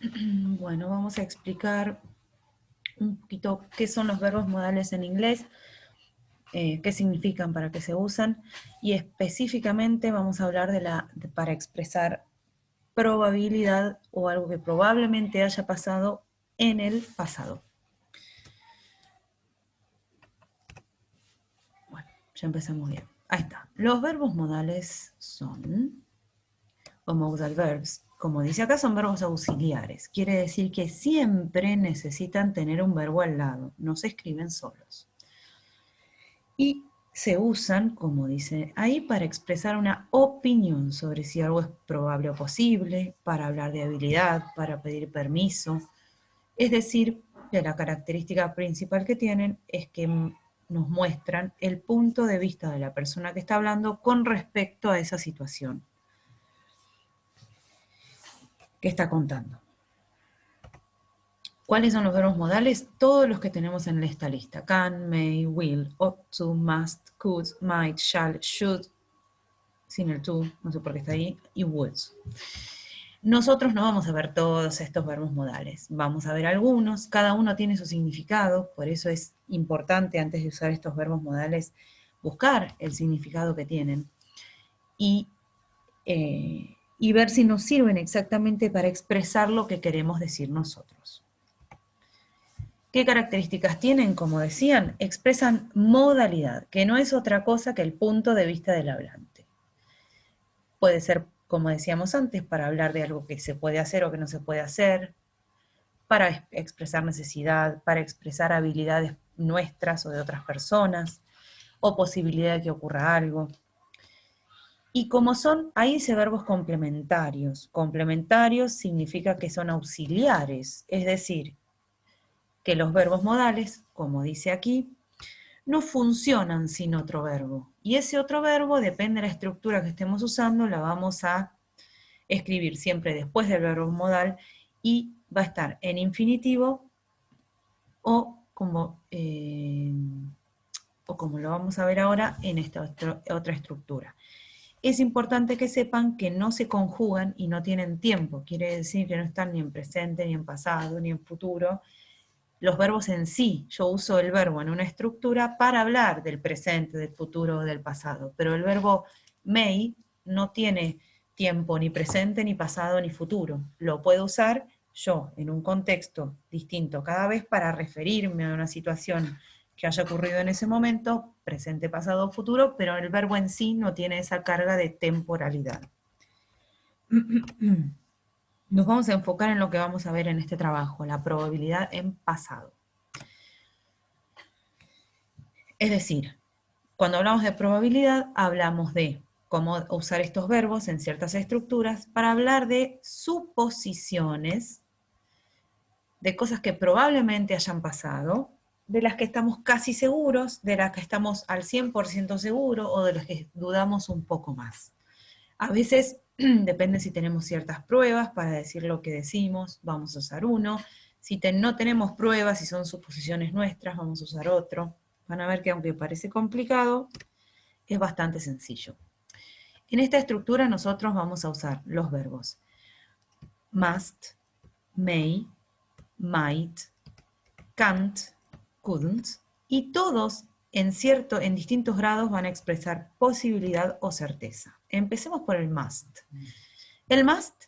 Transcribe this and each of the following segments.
Bueno, vamos a explicar un poquito qué son los verbos modales en inglés, qué significan, para qué se usan, y específicamente vamos a hablar para expresar probabilidad o algo que probablemente haya pasado en el pasado. Bueno, ya empezamos bien. Ahí está. Los verbos modales son, o modal verbs, como dice acá, son verbos auxiliares. Quiere decir que siempre necesitan tener un verbo al lado, no se escriben solos. Y se usan, como dice ahí, para expresar una opinión sobre si algo es probable o posible, para hablar de habilidad, para pedir permiso. Es decir, que la característica principal que tienen es que nos muestran el punto de vista de la persona que está hablando con respecto a esa situación que está contando. ¿Cuáles son los verbos modales? Todos los que tenemos en esta lista. Can, may, will, ought to, must, could, might, shall, should, sin el to, no sé por qué está ahí, y would. Nosotros no vamos a ver todos estos verbos modales, vamos a ver algunos, cada uno tiene su significado, por eso es importante antes de usar estos verbos modales buscar el significado que tienen y ver si nos sirven exactamente para expresar lo que queremos decir nosotros. ¿Qué características tienen? Como decían, expresan modalidad, que no es otra cosa que el punto de vista del hablante. Puede ser, como decíamos antes, para hablar de algo que se puede hacer o que no se puede hacer, para expresar necesidad, para expresar habilidades nuestras o de otras personas, o posibilidad de que ocurra algo. Y como son, ahí dice verbos complementarios. Complementarios significa que son auxiliares, es decir, que los verbos modales, como dice aquí, no funcionan sin otro verbo. Y ese otro verbo, depende de la estructura que estemos usando, la vamos a escribir siempre después del verbo modal y va a estar en infinitivo o como lo vamos a ver ahora en esta otra estructura. Es importante que sepan que no se conjugan y no tienen tiempo, quiere decir que no están ni en presente, ni en pasado, ni en futuro. Los verbos en sí, yo uso el verbo en una estructura para hablar del presente, del futuro o del pasado, pero el verbo may no tiene tiempo ni presente, ni pasado, ni futuro. Lo puedo usar yo en un contexto distinto cada vez para referirme a una situación que haya ocurrido en ese momento, presente, pasado o futuro, pero el verbo en sí no tiene esa carga de temporalidad. Nos vamos a enfocar en lo que vamos a ver en este trabajo, la probabilidad en pasado. Es decir, cuando hablamos de probabilidad, hablamos de cómo usar estos verbos en ciertas estructuras para hablar de suposiciones, de cosas que probablemente hayan pasado, de las que estamos casi seguros, de las que estamos al 100% seguros o de las que dudamos un poco más. A veces depende si tenemos ciertas pruebas para decir lo que decimos, vamos a usar uno. Si no tenemos pruebas, si son suposiciones nuestras, vamos a usar otro. Van a ver que aunque parece complicado, es bastante sencillo. En esta estructura nosotros vamos a usar los verbos must, may, might, can't, couldn't, y todos en distintos grados van a expresar posibilidad o certeza. Empecemos por el must. El must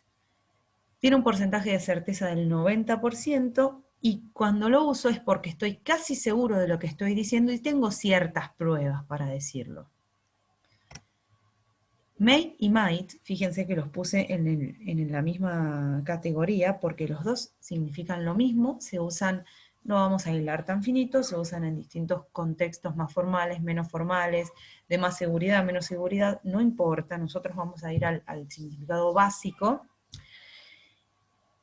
tiene un porcentaje de certeza del 90% y cuando lo uso es porque estoy casi seguro de lo que estoy diciendo y tengo ciertas pruebas para decirlo. May y might, fíjense que los puse en la misma categoría porque los dos significan lo mismo, se usan, no vamos a hilar tan finito, se usan en distintos contextos más formales, menos formales, de más seguridad, menos seguridad, no importa, nosotros vamos a ir al significado básico.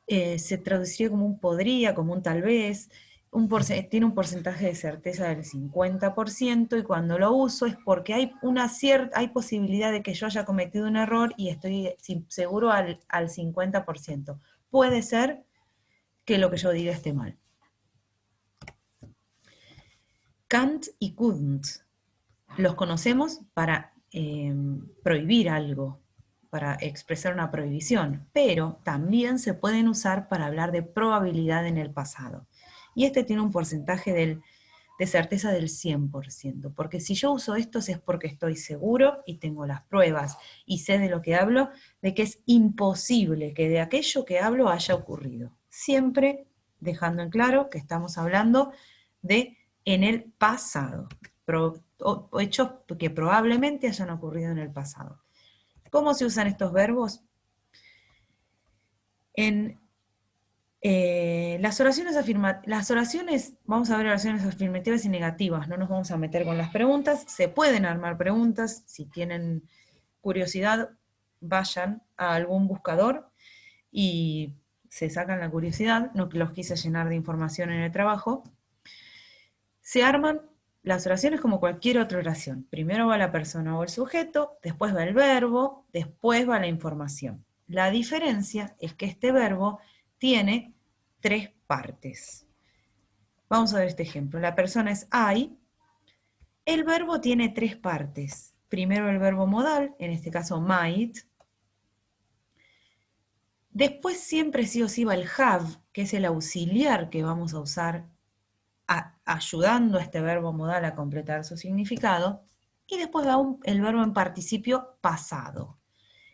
Se traduciría como un podría, como un tal vez, tiene un porcentaje de certeza del 50% y cuando lo uso es porque hay posibilidad de que yo haya cometido un error y estoy seguro al 50%. Puede ser que lo que yo diga esté mal. Can't y couldn't los conocemos para prohibir algo. para expresar una prohibición, pero también se pueden usar para hablar de probabilidad en el pasado. Y este tiene un porcentaje de certeza del 100%, porque si yo uso estos es porque estoy seguro y tengo las pruebas y sé de lo que hablo, de que es imposible que de aquello que hablo haya ocurrido. Siempre dejando en claro que estamos hablando de en el pasado, hechos que probablemente hayan ocurrido en el pasado. ¿Cómo se usan estos verbos? En las oraciones, vamos a ver oraciones afirmativas y negativas, no nos vamos a meter con las preguntas, se pueden armar preguntas, si tienen curiosidad, vayan a algún buscador y se sacan la curiosidad, no que los quise llenar de información en el trabajo. Se arman las oraciones como cualquier otra oración. Primero va la persona o el sujeto, después va el verbo, después va la información. La diferencia es que este verbo tiene 3 partes. Vamos a ver este ejemplo. La persona es I. El verbo tiene 3 partes. Primero el verbo modal, en este caso might. Después siempre sí o sí va el have, que es el auxiliar que vamos a usar ayudando a este verbo modal a completar su significado. Y después va el verbo en participio pasado.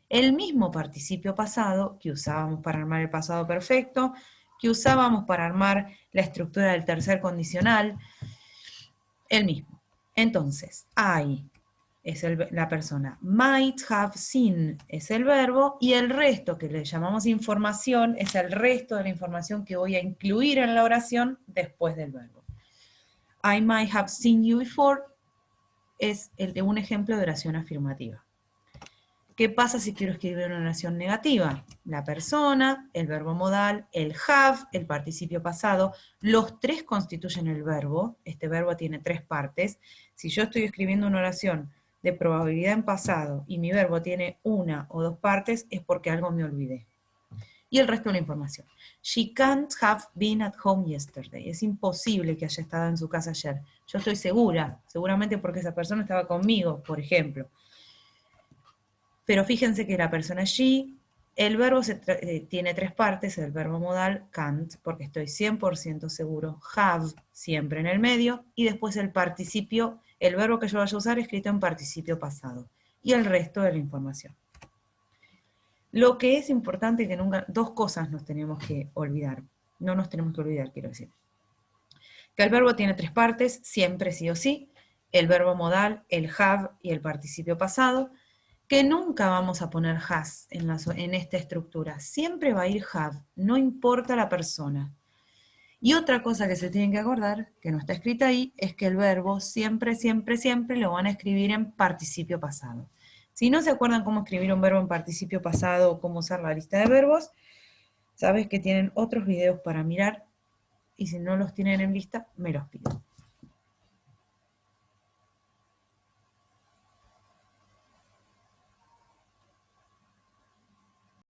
El mismo participio pasado que usábamos para armar el pasado perfecto, que usábamos para armar la estructura del tercer condicional, el mismo. Entonces, I es la persona, might have seen es el verbo, y el resto que le llamamos información es el resto de la información que voy a incluir en la oración después del verbo. I might have seen you before es el de un ejemplo de oración afirmativa. ¿Qué pasa si quiero escribir una oración negativa? La persona, el verbo modal, el have, el participio pasado, los 3 constituyen el verbo. Este verbo tiene 3 partes. Si yo estoy escribiendo una oración de probabilidad en pasado y mi verbo tiene 1 o 2 partes, es porque algo me olvidé. Y el resto de la información. She can't have been at home yesterday. Es imposible que haya estado en su casa ayer. Yo estoy segura, seguramente porque esa persona estaba conmigo, por ejemplo. Pero fíjense que la persona she, el verbo tiene 3 partes, el verbo modal can't, porque estoy 100% seguro, have siempre en el medio, y después el participio, el verbo que yo vaya a usar escrito en participio pasado, y el resto de la información. Lo que es importante que nunca, 2 cosas nos tenemos que olvidar, no nos tenemos que olvidar, quiero decir. Que el verbo tiene 3 partes, siempre sí o sí, el verbo modal, el have y el participio pasado, que nunca vamos a poner has en esta estructura, siempre va a ir have, no importa la persona. Y otra cosa que se tienen que acordar, que no está escrita ahí, es que el verbo siempre, siempre, siempre lo van a escribir en participio pasado. Si no se acuerdan cómo escribir un verbo en participio pasado o cómo usar la lista de verbos, sabes que tienen otros videos para mirar, y si no los tienen en vista, me los pido.